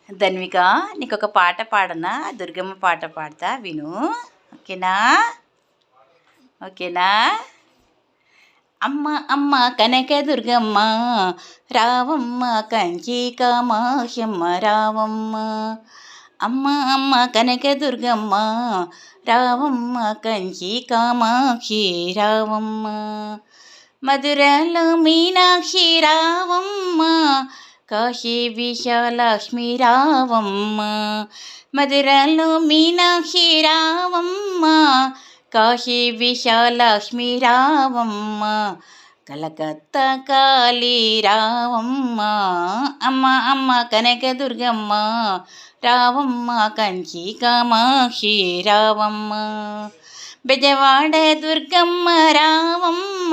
ధన్విక, నీకు ఒక పాట పాడనా? దుర్గమ్మ పాట పాడతా, విను. ఓకేనా? ఓకేనా? అమ్మ అమ్మ కనక దుర్గమ్మ రావమ్మ, కంచి కామాక్షమ్మ రావమ్మ. అమ్మ అమ్మ కనక దుర్గమ్మ రావమ్మ, కంచి కామాక్షి రావమ్మ. మధురలో మీనాక్షి రావమ్మ, కాశీ విశాలక్ష్మి రావమ్మ. మధురలో మీనాక్షి రావమ్మ, కాశీ విశాలక్ష్మి రావమ్మ. కలకత్తా కాళీ రావమ్మ. అమ్మ అమ్మ కనక దుర్గమ్మ రావమ్మ, కంచి కామాక్షి రావమ్మ. బెజవాడ దుర్గమ్మ రావమ్మ,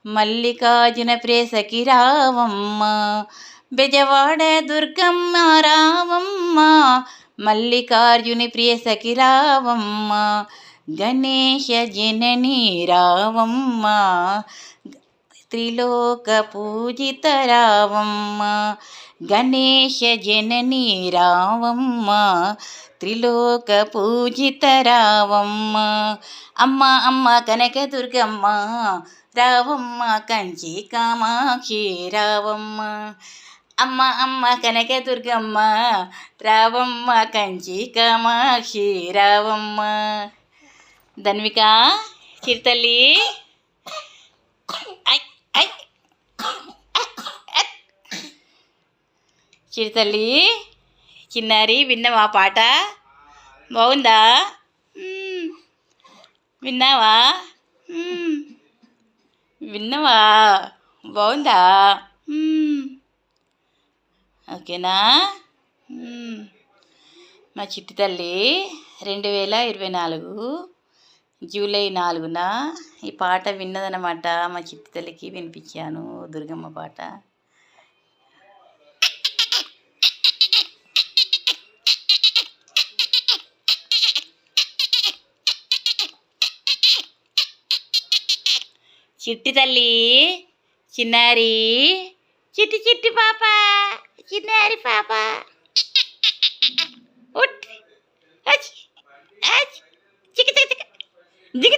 మల్లికార్జున ప్రేసకి రావమ్మ. బెజవాడ దుర్గమ్మ రావమ్మ, మల్లికార్జుని ప్రియసకి రావమ్మ. గణేశ జనని రావమ్మ, త్రిలోక పూజిత రావమ్మ. గణేశ జనని రావమ్మ, త్రిలోక పూజిత రావమ్మ. అమ్మ అమ్మ కనక దుర్గమ్మ రావమ్మ, కంచి కామాక్షి రావమ్మ. అమ్మ అమ్మ కనక దుర్గమ్మ రావమ్మ, కంచి కామాక్షి రావమ్మ. ధన్విక, చిరుతల్లి, చిరుతల్లి, చిన్నారి, విన్నావా పాట? బాగుందా? విన్నావా? విన్నావా? బాగుందా? ఓకేనా? మా చిట్టి తల్లి 2024 జూలై 4న ఈ పాట విన్నదనమాట. మా చిట్టి తల్లికి వినిపించాను దుర్గమ్మ పాట. చిట్టి తల్లి, చిన్నారి, చిట్టి చిట్టి పాప, చిన్నారి పాప, చికి చికి జిగి